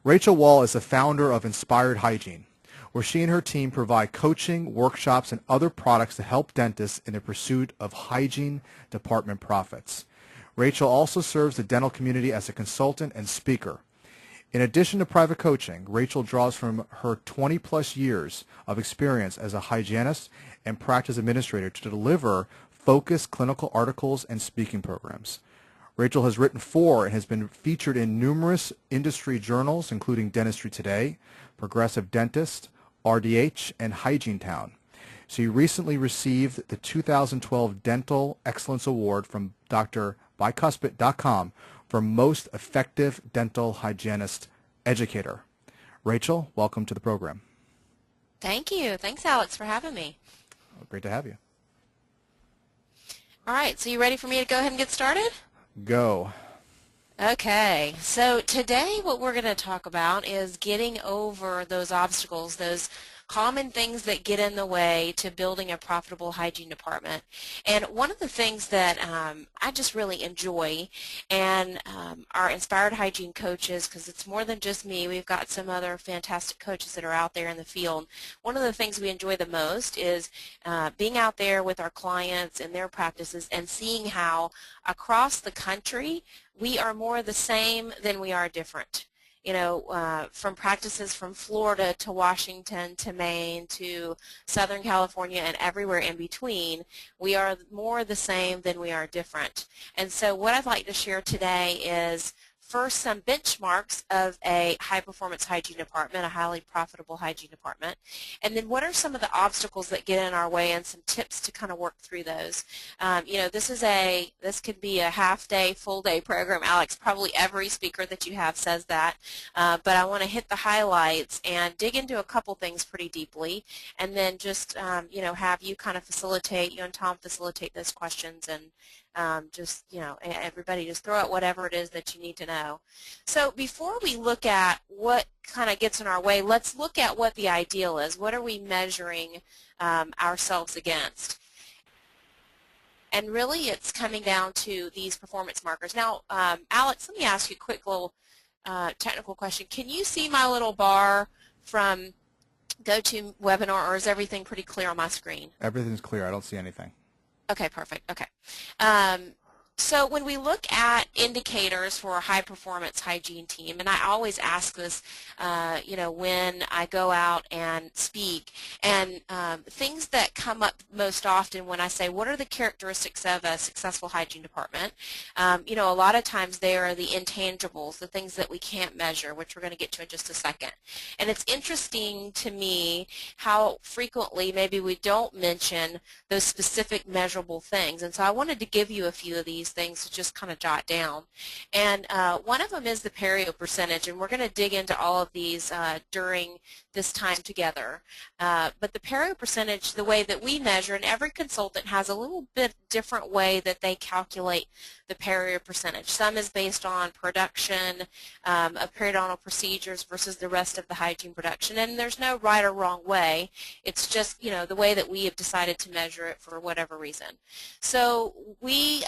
Rachel Wall is the founder of Inspired Hygiene, where she and her team provide coaching, workshops, and other products to help dentists in the pursuit of hygiene department profits. Rachel also serves the dental community as a consultant and speaker. In addition to private coaching, Rachel draws from her 20-plus years of experience as a hygienist and practice administrator to deliver focused clinical articles and speaking programs. Rachel has written for and has been featured in numerous industry journals, including Dentistry Today, Progressive Dentist, RDH, and Hygiene Town. She recently received the 2012 Dental Excellence Award from drbicuspid.com for Most Effective Dental Hygienist Educator. Rachel, welcome to the program. Thank you. Thanks, Alex, for having me. Great to have you. All right, so you ready for me to go ahead and get started? Go. Okay, so today what we're going to talk about is getting over those obstacles, those common things that get in the way to building a profitable hygiene department. And one of the things that I just really enjoy, and our Inspired Hygiene coaches, because it's more than just me, we've got some other fantastic coaches that are out there in the field. One of the things we enjoy the most is being out there with our clients and their practices and seeing how across the country we are more the same than we are different. You know, from practices from Florida to Washington to Maine to Southern California and everywhere in between, we are more the same than we are different. And so what I'd like to share today is first some benchmarks of a high-performance hygiene department, a highly profitable hygiene department, and then what are some of the obstacles that get in our way and some tips to kind of work through those. You know, this could be a half-day, full-day program. Alex, probably every speaker that you have says that, but I want to hit the highlights and dig into a couple things pretty deeply, and then just you know, have you kind of facilitate, you and Tom facilitate those questions, and just, you know, everybody just throw out whatever it is that you need to know. So before we look at what kind of gets in our way, let's look at what the ideal is. What are we measuring ourselves against? And really it's coming down to these performance markers. Now, Alex, let me ask you a quick little technical question. Can you see my little bar from GoToWebinar, or is everything pretty clear on my screen? Everything's clear. I don't see anything. Okay, perfect. Okay. So when we look at indicators for a high-performance hygiene team, and I always ask this, you know, when I go out and speak, and things that come up most often when I say, what are the characteristics of a successful hygiene department? You know, a lot of times they are the intangibles, the things that we can't measure, which we're going to get to in just a second. And it's interesting to me how frequently maybe we don't mention those specific measurable things. And so I wanted to give you a few of these things to just kind of jot down. And one of them is the Perio Percentage, and we're going to dig into all of these during this time together. But the Perio Percentage, the way that we measure, and every consultant has a little bit different way that they calculate the Perio Percentage. Some is based on production of periodontal procedures versus the rest of the hygiene production, and there's no right or wrong way. It's just, you know, the way that we have decided to measure it for whatever reason. So we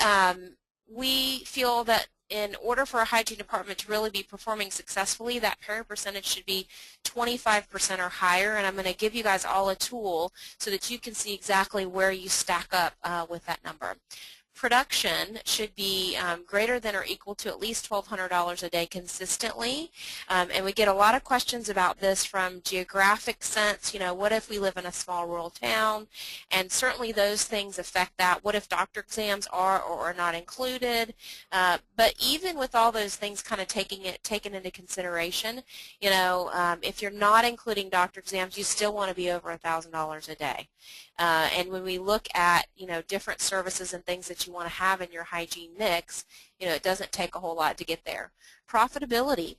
feel that in order for a hygiene department to really be performing successfully, that Perio Percentage should be 25% or higher, and I'm going to give you guys all a tool so that you can see exactly where you stack up with that number. Production should be greater than or equal to at least $1,200 a day consistently, and we get a lot of questions about this from geographic sense. You know, what if we live in a small rural town? And certainly those things affect that. What if doctor exams are or are not included? But even with all those things kind of taken into consideration, you know, if you're not including doctor exams, you still want to be over $1,000 a day. And when we look at, you know, different services and things that you want to have in your hygiene mix, you know, it doesn't take a whole lot to get there. Profitability.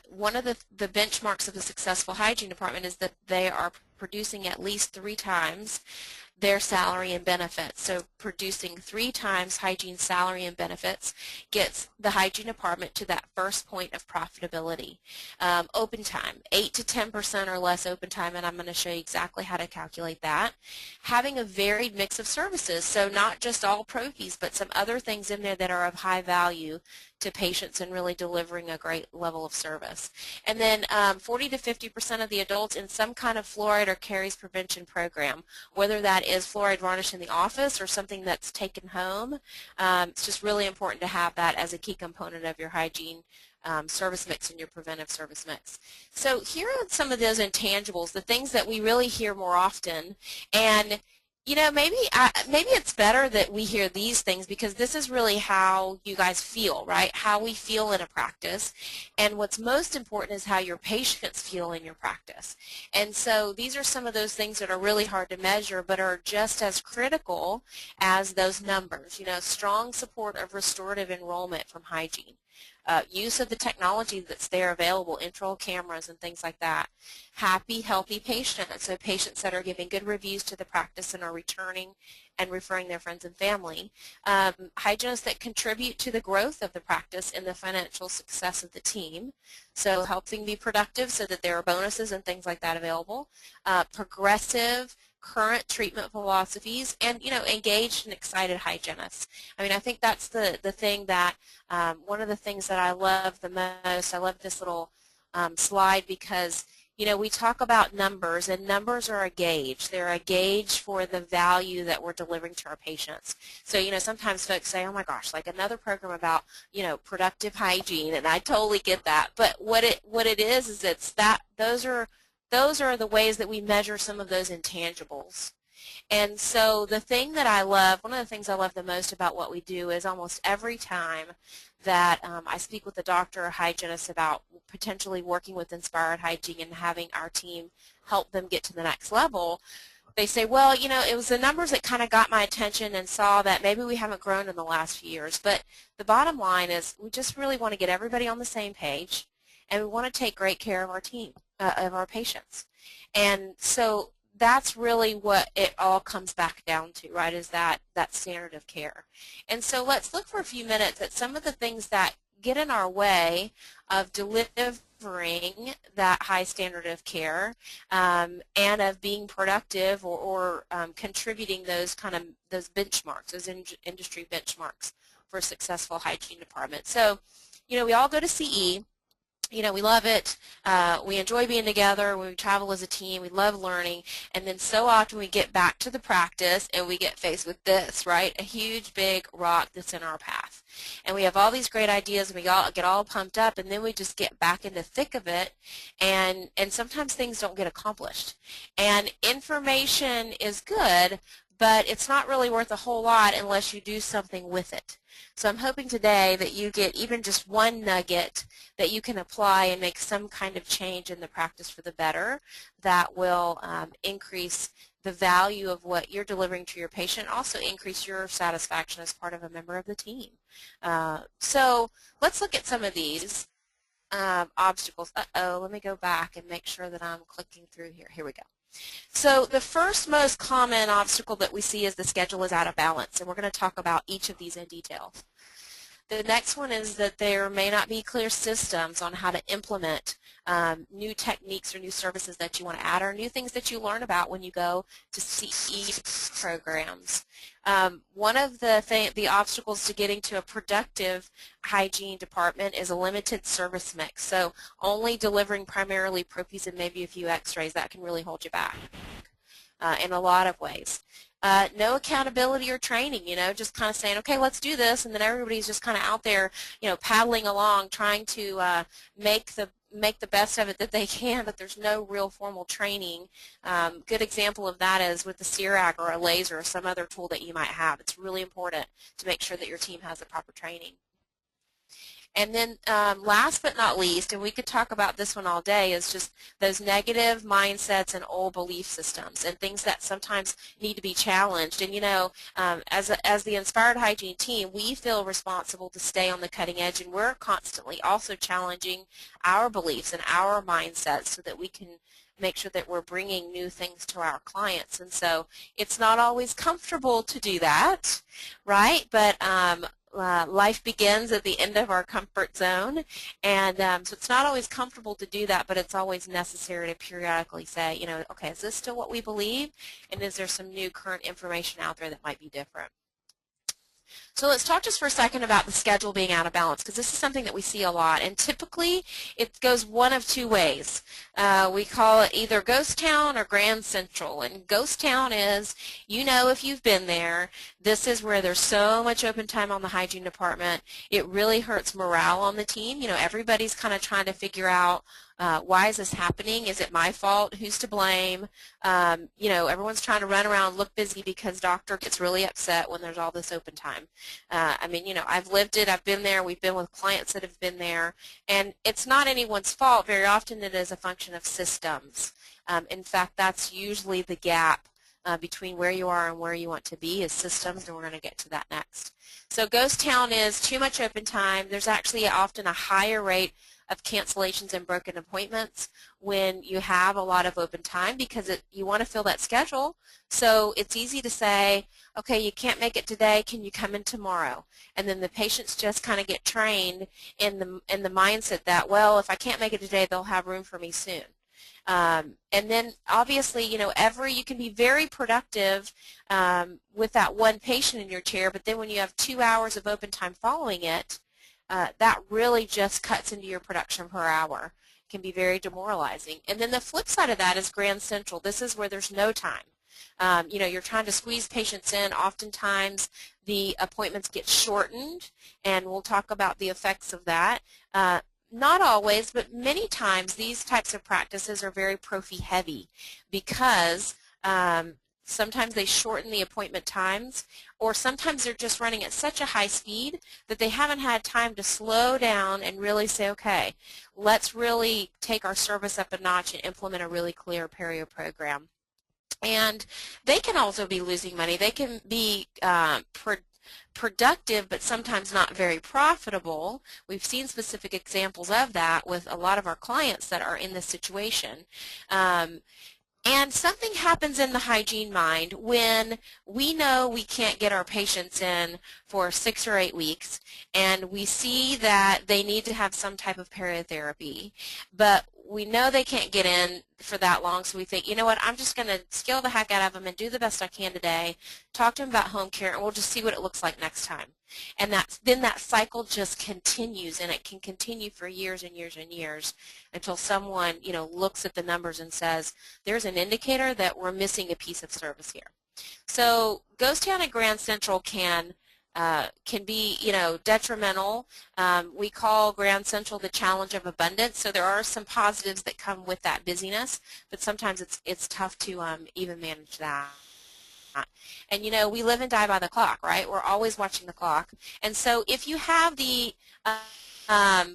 One of the benchmarks of a successful hygiene department is that they are producing at least 3 times their salary and benefits. So producing 3 times hygiene salary and benefits gets the hygiene department to that first point of profitability. Open time, 8 to 10% or less open time, and I'm going to show you exactly how to calculate that. Having a varied mix of services, so not just all pro fees, but some other things in there that are of high value to patients and really delivering a great level of service. And then 40 to 50% of the adults in some kind of fluoride or caries prevention program, whether that is fluoride varnish in the office or something that's taken home. It's just really important to have that as a key component of your hygiene service mix and your preventive service mix. So here are some of those intangibles, the things that we really hear more often. And you know, maybe it's better that we hear these things, because this is really how you guys feel, right? How we feel in a practice. And what's most important is how your patients feel in your practice. And so these are some of those things that are really hard to measure, but are just as critical as those numbers. You know, strong support of restorative enrollment from hygiene. Use of the technology that's there available, intraoral cameras and things like that. Happy, healthy patients, so patients that are giving good reviews to the practice and are returning and referring their friends and family. Hygienists that contribute to the growth of the practice and the financial success of the team, so helping be productive so that there are bonuses and things like that available. Progressive, current treatment philosophies, and engaged and excited hygienists. I mean, I think that's the thing that one of the things that I love the most. I love this little slide, because we talk about numbers, and numbers are a gauge. They're a gauge for the value that we're delivering to our patients. So sometimes folks say, oh my gosh, like another program about productive hygiene, and I totally get that. But what it is it's that those are the ways that we measure some of those intangibles. And so the thing that I love, one of the things I love the most about what we do is almost every time that I speak with a doctor or hygienist about potentially working with Inspired Hygiene and having our team help them get to the next level, they say, well, it was the numbers that kind of got my attention and saw that maybe we haven't grown in the last few years. But the bottom line is we just really want to get everybody on the same page, and we want to take great care of our team, of our patients. And so that's really what it all comes back down to, right, is that standard of care. And so let's look for a few minutes at some of the things that get in our way of delivering that high standard of care and of being productive or contributing those benchmarks, those industry benchmarks for a successful hygiene department. So, we all go to CE. We love it. We enjoy being together. When we travel as a team, we love learning. And then so often we get back to the practice and we get faced with this, right? A huge, big rock that's in our path. And we have all these great ideas, and we all get all pumped up, and then we just get back in the thick of it, and sometimes things don't get accomplished. And information is good, but it's not really worth a whole lot unless you do something with it. So I'm hoping today that you get even just one nugget that you can apply and make some kind of change in the practice for the better that will increase the value of what you're delivering to your patient, also increase your satisfaction as part of a member of the team. So let's look at some of these obstacles. Let me go back and make sure that I'm clicking through here. Here we go. So the first most common obstacle that we see is the schedule is out of balance, and we're going to talk about each of these in detail. The next one is that there may not be clear systems on how to implement new techniques or new services that you want to add, or new things that you learn about when you go to CE programs. One of the obstacles to getting to a productive hygiene department is a limited service mix. So only delivering primarily propies and maybe a few x-rays, that can really hold you back in a lot of ways. No accountability or training, just kind of saying, okay, let's do this, and then everybody's just kind of out there, paddling along, trying to make the best of it that they can, but there's no real formal training. Good example of that is with the CIRAC or a laser or some other tool that you might have. It's really important to make sure that your team has the proper training. And then last but not least, and we could talk about this one all day, is just those negative mindsets and old belief systems and things that sometimes need to be challenged. And as the Inspired Hygiene team, we feel responsible to stay on the cutting edge, and we're constantly also challenging our beliefs and our mindsets so that we can make sure that we're bringing new things to our clients. And so it's not always comfortable to do that, right? But life begins at the end of our comfort zone, and so it's not always comfortable to do that, but it's always necessary to periodically say, okay, is this still what we believe, and is there some new current information out there that might be different? So let's talk just for a second about the schedule being out of balance, because this is something that we see a lot, and typically it goes one of two ways. We call it either ghost town or grand central, and ghost town is, you know, if you've been there, this is where there's so much open time on the hygiene department. It really hurts morale on the team. You know, everybody's kind of trying to figure out why is this happening? Is it my fault? Who's to blame? You know, everyone's trying to run around, look busy because doctor gets really upset when there's all this open time. I mean, you know, I've lived it. I've been there. We've been with clients that have been there. And it's not anyone's fault. Very often it is a function of systems. In fact, that's usually the gap between where you are and where you want to be is systems, and we're going to get to that next. So ghost town is too much open time. There's actually often a higher rate of cancellations and broken appointments when you have a lot of open time, because you want to fill that schedule. So it's easy to say, okay, you can't make it today, can you come in tomorrow? And then the patients just kind of get trained in the mindset that, well, if I can't make it today, they'll have room for me soon. And then obviously, you know, you can be very productive with that one patient in your chair, but then when you have 2 hours of open time following it, that really just cuts into your production per hour. It can be very demoralizing. And then the flip side of that is grand central. This is where there's no time. You know, you're trying to squeeze patients in. Oftentimes the appointments get shortened, and we'll talk about the effects of that. Not always, but many times these types of practices are very prophy heavy because sometimes they shorten the appointment times, or sometimes they're just running at such a high speed that they haven't had time to slow down and really say, okay, let's really take our service up a notch and implement a really clear Perio program. And they can also be losing money. They can be productive, but sometimes not very profitable. We've seen specific examples of that with a lot of our clients that are in this situation. And something happens in the hygiene mind when we know we can't get our patients in for 6 or 8 weeks, and we see that they need to have some type of periotherapy, but we know they can't get in for that long, so we think, you know what, I'm just going to scale the heck out of them and do the best I can today, talk to them about home care, and we'll just see what it looks like next time. And then that cycle just continues, and it can continue for years and years and years until someone, you know, looks at the numbers and says, there's an indicator that we're missing a piece of service here. So ghost town and grand central can be, you know, detrimental. We call grand central the challenge of abundance. So there are some positives that come with that busyness, but sometimes it's tough to even manage that. And you know, we live and die by the clock, right? We're always watching the clock. And so if you have the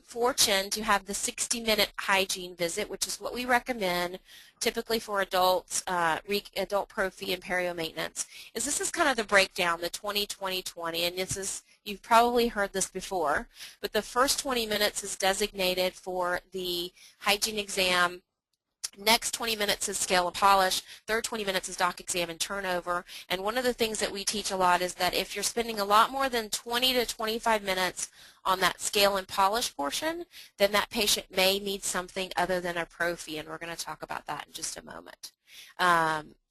fortune to have the 60-minute hygiene visit, which is what we recommend typically for adults, adult prophy and perio maintenance, this is kind of the breakdown, the 20-20-20, and this is, you've probably heard this before, but the first 20 minutes is designated for the hygiene exam. Next 20 minutes is scale and polish. Third 20 minutes is doc exam and turnover. And one of the things that we teach a lot is that if you're spending a lot more than 20 to 25 minutes on that scale and polish portion, then that patient may need something other than a prophy, and we're going to talk about that in just a moment.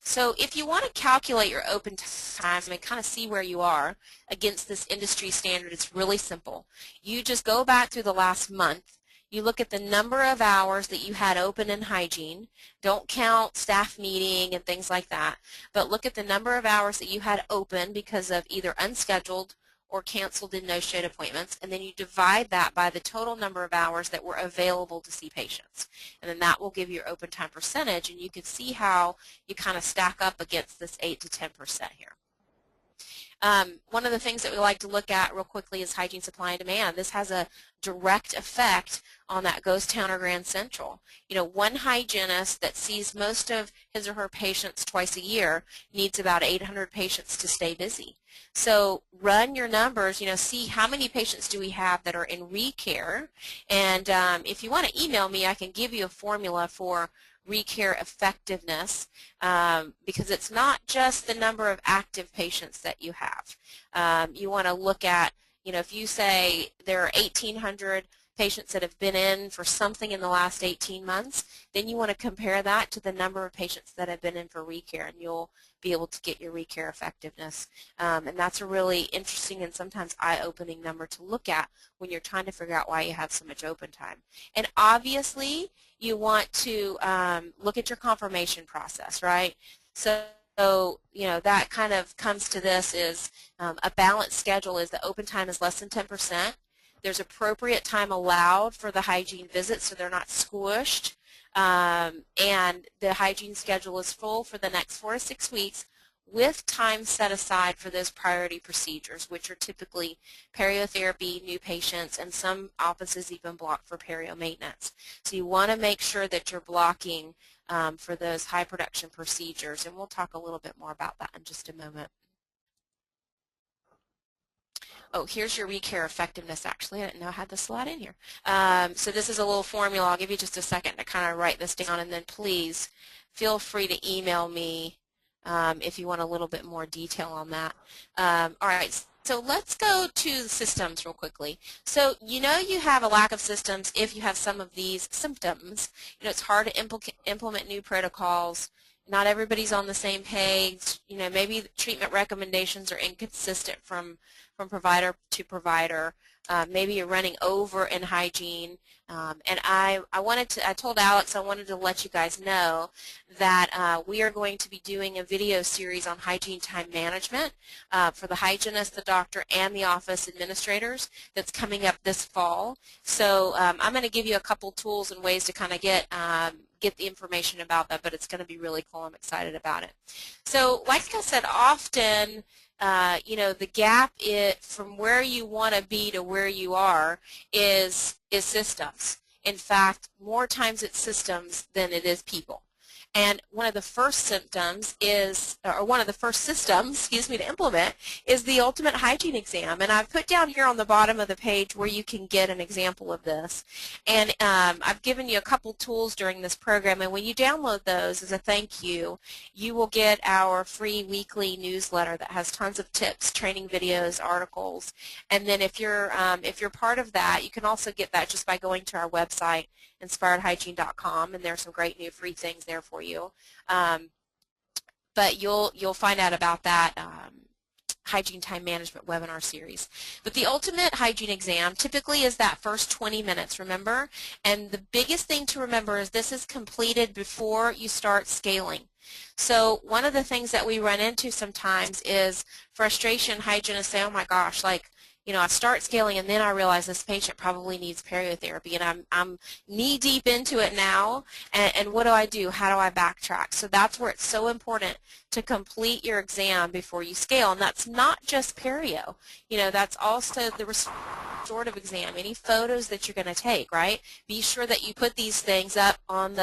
So if you want to calculate your open time and kind of see where you are against this industry standard, it's really simple. You just go back through the last month. You look at the number of hours that you had open in hygiene. Don't count staff meeting and things like that, but look at the number of hours that you had open because of either unscheduled or canceled and no-showed appointments, and then you divide that by the total number of hours that were available to see patients. And then that will give you your open time percentage, and you can see how you kind of stack up against this 8 to 10% here. One of the things that we like to look at real quickly is hygiene supply and demand. This has a direct effect on that ghost town or grand central. You know, one hygienist that sees most of his or her patients twice a year needs about 800 patients to stay busy. So run your numbers, you know, see how many patients do we have that are in Recare, and if you want to email me, I can give you a formula for Recare Effectiveness, because it's not just the number of active patients that you have. You want to look at, you know, if you say there are 1,800 patients that have been in for something in the last 18 months, then you want to compare that to the number of patients that have been in for Recare, and you'll be able to get your Recare effectiveness. And that's a really interesting and sometimes eye-opening number to look at when you're trying to figure out why you have so much open time. And obviously, you want to look at your confirmation process, right? So, that kind of comes to this is a balanced schedule is the open time is less than 10%. There's appropriate time allowed for the hygiene visits so they're not squished. And the hygiene schedule is full for the next 4 to 6 weeks with time set aside for those priority procedures, which are typically periotherapy, new patients, and some offices even block for perio maintenance. So you want to make sure that you're blocking for those high production procedures, and we'll talk a little bit more about that in just a moment. Oh, here's your Recare Effectiveness, actually. I didn't know I had this slide in here. So this is a little formula. I'll give you just a second to kind of write this down, and then please feel free to email me if you want a little bit more detail on that. All right, so let's go to the systems real quickly. So you have a lack of systems if you have some of these symptoms. It's hard to implement new protocols. Not everybody's on the same page. Maybe the treatment recommendations are inconsistent from provider to provider. Maybe you're running over in hygiene. And I told Alex I wanted to let you guys know that we are going to be doing a video series on hygiene time management for the hygienist, the doctor, and the office administrators that's coming up this fall. So I'm going to give you a couple tools and ways to kind of get the information about that, but it's going to be really cool. I'm excited about it. So like I said, often the gap from where you want to be to where you are is systems. In fact, more times it's systems than it is people. And one of the first systems, to implement is the ultimate hygiene exam. And I've put down here on the bottom of the page where you can get an example of this. And I've given you a couple tools during this program. And when you download those as a thank you, you will get our free weekly newsletter that has tons of tips, training videos, articles. And then if you're part of that, you can also get that just by going to our website, inspiredhygiene.com, and there's some great new free things there for you. But you'll find out about that hygiene time management webinar series. But the ultimate hygiene exam typically is that first 20 minutes, remember? And the biggest thing to remember is this is completed before you start scaling. So one of the things that we run into sometimes is frustration. Hygienists say, oh my gosh, I start scaling and then I realize this patient probably needs periotherapy, and I'm knee-deep into it now, and what do? How do I backtrack? So that's where it's so important to complete your exam before you scale, and that's not just perio. That's also the restorative exam, any photos that you're going to take, right? Be sure that you put these things up on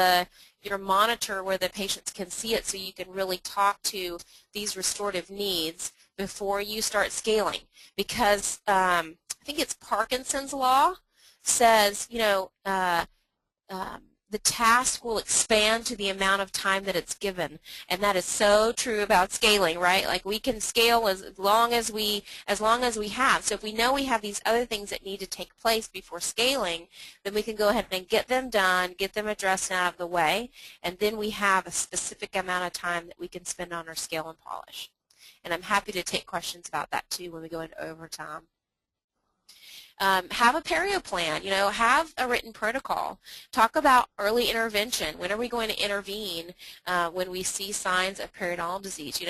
your monitor where the patients can see it so you can really talk to these restorative needs before you start scaling, because I think it's Parkinson's law says, the task will expand to the amount of time that it's given, and that is so true about scaling, right? Like we can scale as long as we have. So if we know we have these other things that need to take place before scaling, then we can go ahead and get them done, get them addressed and out of the way, and then we have a specific amount of time that we can spend on our scale and polish. And I'm happy to take questions about that too when we go into overtime. Have a perio plan, have a written protocol. Talk about early intervention. When are we going to intervene when we see signs of periodontal disease?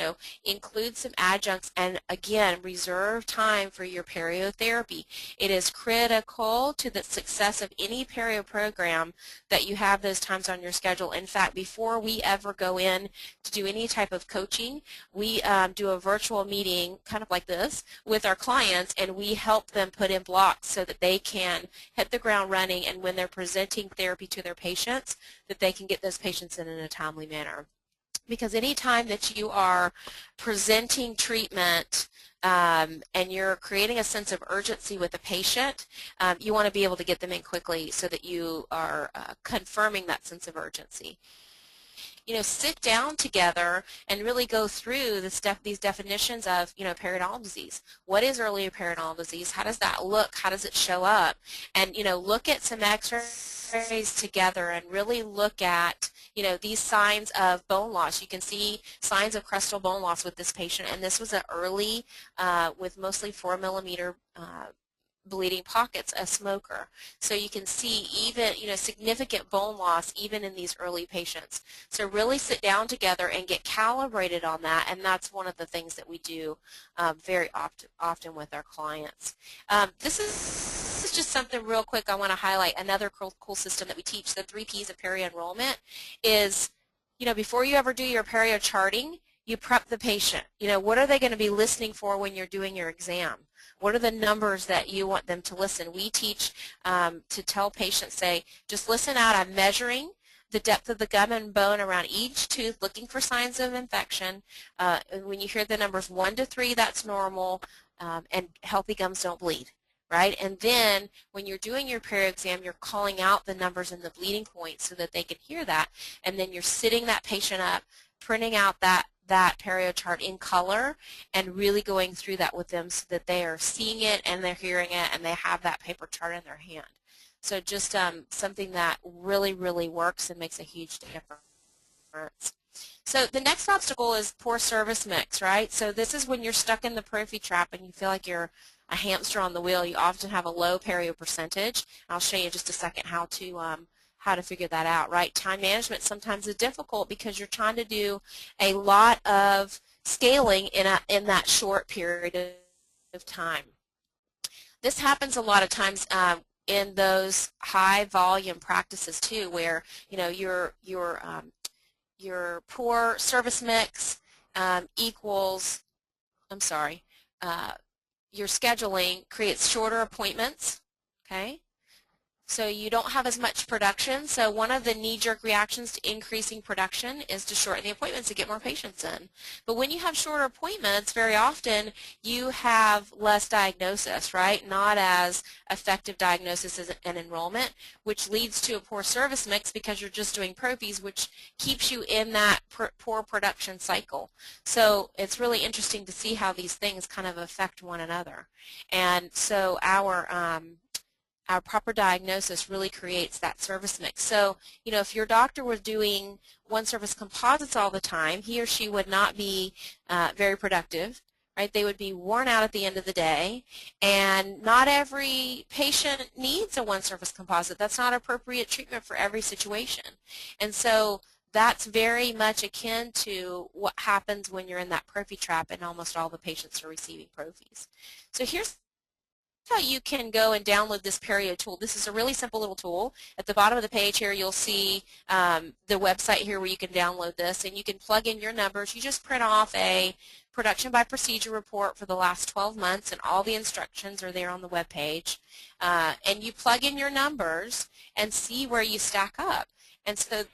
Include some adjuncts, and again, reserve time for your periotherapy. It is critical to the success of any perio program that you have those times on your schedule. In fact, before we ever go in to do any type of coaching, we do a virtual meeting, kind of like this, with our clients, and we help them put in blocks so that they can hit the ground running, and when they're presenting therapy to their patients, that they can get those patients in a timely manner. Because any time that you are presenting treatment and you're creating a sense of urgency with the patient, you want to be able to get them in quickly so that you are confirming that sense of urgency. sit down together and really go through these definitions of, periodontal disease. What is early periodontal disease? How does that look? How does it show up? And, look at some x-rays together and really look at, these signs of bone loss. You can see signs of crestal bone loss with this patient, and this was an early with mostly 4 millimeter bleeding pockets, a smoker. So you can see even, significant bone loss even in these early patients. So really sit down together and get calibrated on that, and that's one of the things that we do very often with our clients. This is just something real quick I want to highlight. Another cool system that we teach, the 3 Ps of perio enrollment, is, before you ever do your perio charting, you prep the patient. What are they going to be listening for when you're doing your exam? What are the numbers that you want them to listen? We teach to tell patients, say, just listen out. I'm measuring the depth of the gum and bone around each tooth, looking for signs of infection. When you hear the numbers 1 to 3, that's normal, and healthy gums don't bleed, right? And then when you're doing your perio exam, you're calling out the numbers and the bleeding points so that they can hear that, and then you're sitting that patient up, printing out that perio chart in color and really going through that with them so that they are seeing it and they're hearing it and they have that paper chart in their hand. So just something that really, really works and makes a huge difference. So the next obstacle is poor service mix, right? So this is when you're stuck in the prophy trap and you feel like you're a hamster on the wheel. You often have a low perio percentage. I'll show you in just a second how to figure that out, right? Time management sometimes is difficult because you're trying to do a lot of scaling in that short period of time. This happens a lot of times in those high volume practices too, where your poor service mix equals, your scheduling creates shorter appointments, okay? So you don't have as much production. So one of the knee-jerk reactions to increasing production is to shorten the appointments to get more patients in. But when you have shorter appointments, very often you have less diagnosis, right? Not as effective diagnosis and enrollment, which leads to a poor service mix because you're just doing prophies, which keeps you in that poor production cycle. So it's really interesting to see how these things kind of affect one another. And so our proper diagnosis really creates that service mix. So, if your doctor was doing one-service composites all the time, he or she would not be very productive, right? They would be worn out at the end of the day, and not every patient needs a one-service composite. That's not appropriate treatment for every situation. And so that's very much akin to what happens when you're in that prophy trap and almost all the patients are receiving prophies. So here's how you can go and download this Perio tool. This is a really simple little tool. At the bottom of the page here, you'll see the website here where you can download this, and you can plug in your numbers. You just print off a production by procedure report for the last 12 months, and all the instructions are there on the web page. And you plug in your numbers and see where you stack up. And so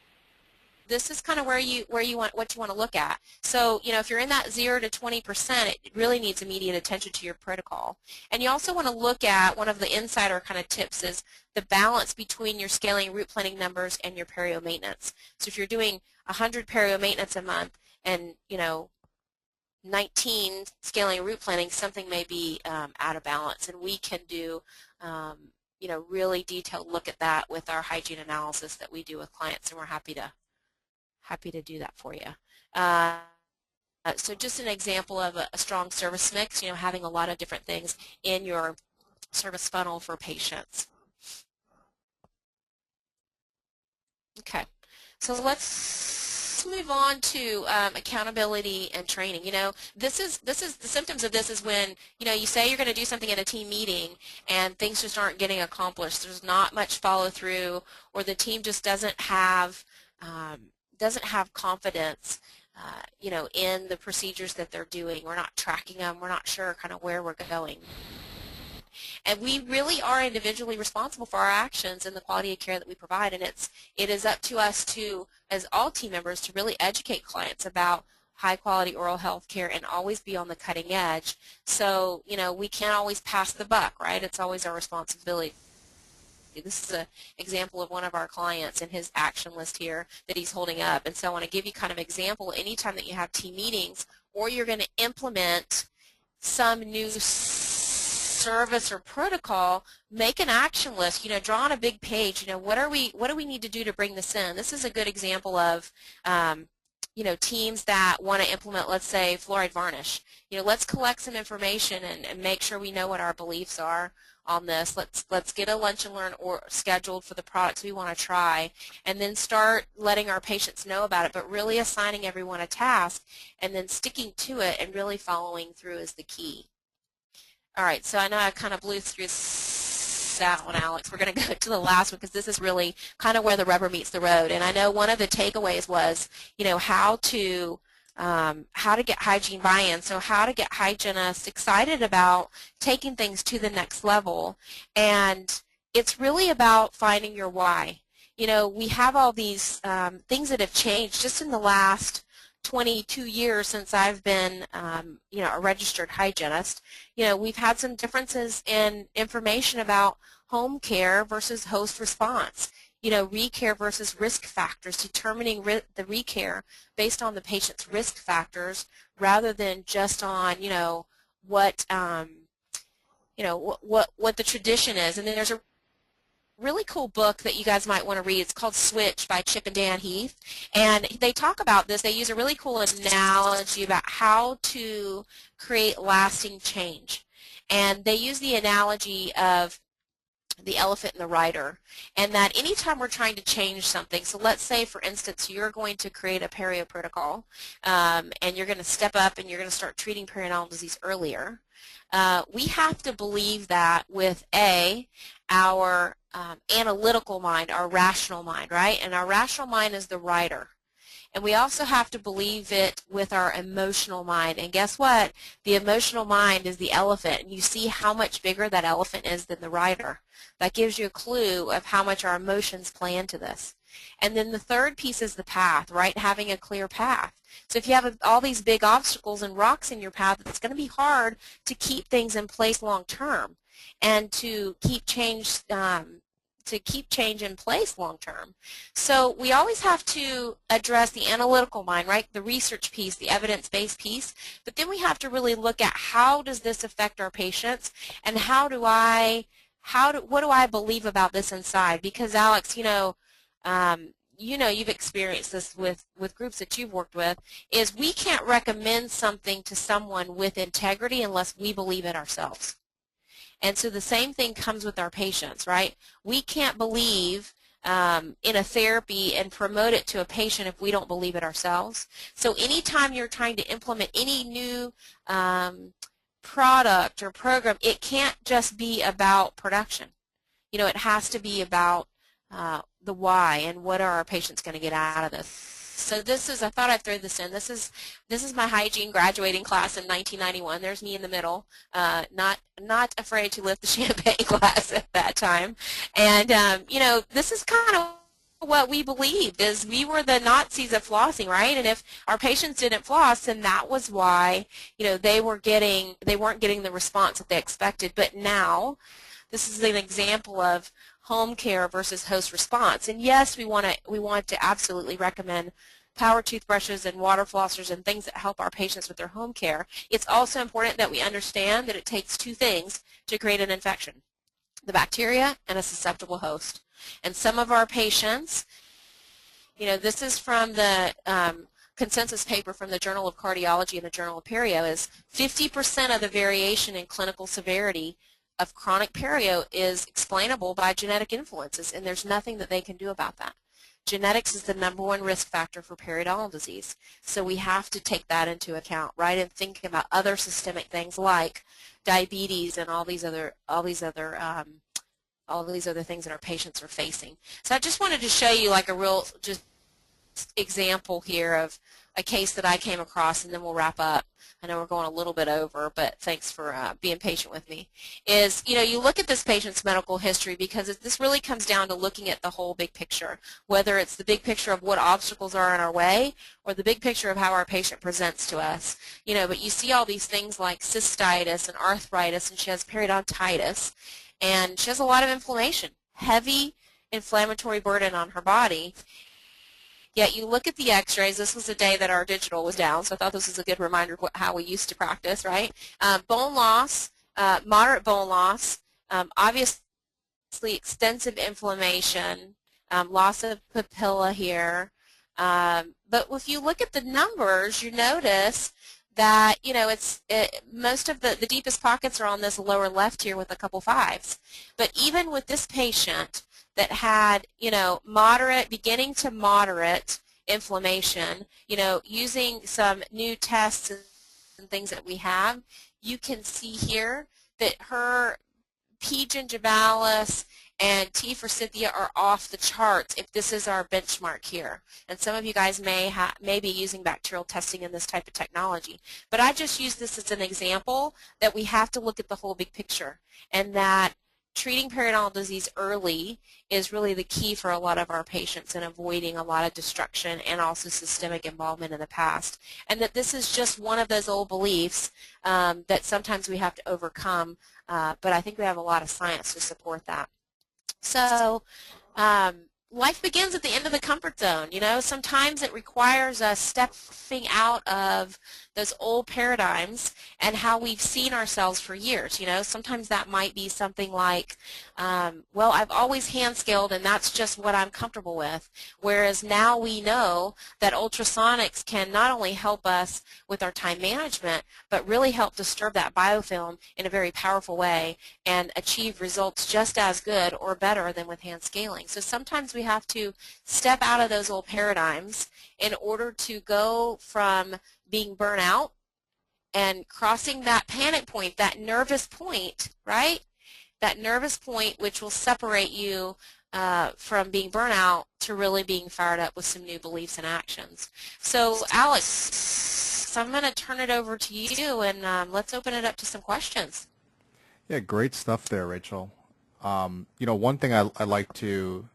this is kind of what you want to look at. So, if you're in that 0 to 20%, it really needs immediate attention to your protocol. And you also want to look at, one of the insider kind of tips is the balance between your scaling root planing numbers and your perio maintenance. So if you're doing 100 perio maintenance a month and 19 scaling root planing, something may be out of balance, and we can do really detailed look at that with our hygiene analysis that we do with clients, and we're happy to do that for you. So just an example of a strong service mix, having a lot of different things in your service funnel for patients. Okay, so let's move on to accountability and training. This is the symptoms of this is when you say you're going to do something at a team meeting and things just aren't getting accomplished. There's not much follow through, or the team just doesn't have confidence, in the procedures that they're doing. We're not tracking them. We're not sure kind of where we're going. And we really are individually responsible for our actions and the quality of care that we provide. And it is up to us to, as all team members, to really educate clients about high-quality oral health care and always be on the cutting edge. So, we can't always pass the buck, right? It's always our responsibility honesty. This is an example of one of our clients in his action list here that he's holding up. And so I want to give you kind of an example. Anytime that you have team meetings or you're going to implement some new service or protocol, make an action list, draw on a big page, what do we need to do to bring this in? This is a good example of teams that want to implement, let's say, fluoride varnish. Let's collect some information and make sure we know what our beliefs are on this. Let's get a lunch and learn or scheduled for the products we want to try, and then start letting our patients know about it, but really assigning everyone a task and then sticking to it and really following through is the key. All right, so I know I kind of blew through that one, Alex. We're going to go to the last one because this is really kind of where the rubber meets the road. And I know one of the takeaways was, how to get hygiene buy-in. So how to get hygienists excited about taking things to the next level. And it's really about finding your why. We have all these things that have changed just in the last 22 years since I've been, a registered hygienist. We've had some differences in information about home care versus host response. Recare versus risk factors, determining the recare based on the patient's risk factors rather than just on, what the tradition is. And then there's a really cool book that you guys might want to read. It's called Switch by Chip and Dan Heath, and they talk about this. They use a really cool analogy about how to create lasting change, and they use the analogy of the elephant and the rider, and that anytime we're trying to change something, so let's say, for instance, you're going to create a perio protocol, and you're going to step up and you're going to start treating periodontal disease earlier. We have to believe that with our analytical mind, our rational mind, right? And our rational mind is the rider. And we also have to believe it with our emotional mind. And guess what? The emotional mind is the elephant. And you see how much bigger that elephant is than the rider. That gives you a clue of how much our emotions play into this. And then the third piece is the path, right? Having a clear path. So if you have all these big obstacles and rocks in your path, it's going to be hard to keep things in place long term and to keep change in place long term. So we always have to address the analytical mind, right? The research piece, the evidence-based piece, but then we have to really look at how does this affect our patients and what do I believe about this inside? Because Alex, you've experienced this with groups that you've worked with, is we can't recommend something to someone with integrity unless we believe it ourselves. And so the same thing comes with our patients, right? We can't believe in a therapy and promote it to a patient if we don't believe it ourselves. So anytime you're trying to implement any new product or program, it can't just be about production. It has to be about the why and what are our patients going to get out of this. So this is, I thought I'd throw this in. This is my hygiene graduating class in 1991. There's me in the middle, not afraid to lift the champagne glass at that time. And this is kind of what we believed, is we were the Nazis of flossing, right? And if our patients didn't floss, then that was why they weren't getting the response that they expected. But now this is an example of home care versus host response. And yes, we want to absolutely recommend power toothbrushes and water flossers and things that help our patients with their home care. It's also important that we understand that it takes two things to create an infection: the bacteria and a susceptible host. And some of our patients, this is from the consensus paper from the Journal of Cardiology and the Journal of Perio, is 50% of the variation in clinical severity of chronic perio is explainable by genetic influences, and there's nothing that they can do about that. Genetics is the #1 risk factor for periodontal disease, so we have to take that into account, right, and think about other systemic things like diabetes and all these other things that our patients are facing. So I just wanted to show you like a real just example here of a case that I came across, and then we'll wrap up. I know we're going a little bit over, but thanks for being patient with me. Is, you look at this patient's medical history, because this really comes down to looking at the whole big picture, whether it's the big picture of what obstacles are in our way or the big picture of how our patient presents to us. But you see all these things like cystitis and arthritis, and she has periodontitis, and she has a lot of inflammation. heavy inflammatory burden on her body. Yet you look at the x-rays. This was a day that our digital was down, so I thought this was a good reminder of how we used to practice, right? Bone loss, moderate bone loss, obviously extensive inflammation, loss of papilla here. But if you look at the numbers, you notice that, you know, most of the deepest pockets are on this lower left here with a couple fives. But even with this patient that had, you know, moderate, beginning to moderate inflammation, you know, using some new tests and things that we have, you can see here that her P. gingivalis and T. forsythia are off the charts if this is our benchmark here. And some of you guys may be using bacterial testing in this type of technology. But I just use this as an example that we have to look at the whole big picture, and that treating periodontal disease early is really the key for a lot of our patients in avoiding a lot of destruction and also systemic involvement in the past. And that this is just one of those old beliefs that sometimes we have to overcome, but I think we have a lot of science to support that. So life begins at the end of the comfort zone. You know, sometimes it requires us stepping out of those old paradigms and how we've seen ourselves for years. You know, sometimes that might be something like, well, I've always hand scaled and that's just what I'm comfortable with. Whereas now we know that ultrasonics can not only help us with our time management, but really help disturb that biofilm in a very powerful way and achieve results just as good or better than with hand scaling. So sometimes we have to step out of those old paradigms in order to go from being burnt out and crossing that panic point, that nervous point, right? That nervous point which will separate you from being burnt out to really being fired up with some new beliefs and actions. So Alex, I'm going to turn it over to you, and let's open it up to some questions. Yeah, great stuff there, Rachel. You know, one thing I like to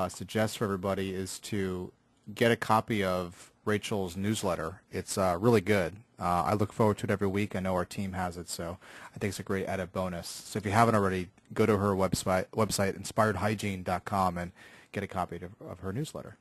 suggest for everybody is to get a copy of Rachel's newsletter. It's really good. I look forward to it every week. I know our team has it, so I think it's a great added bonus. So if you haven't already, go to her website inspiredhygiene.com, and get a copy of her newsletter.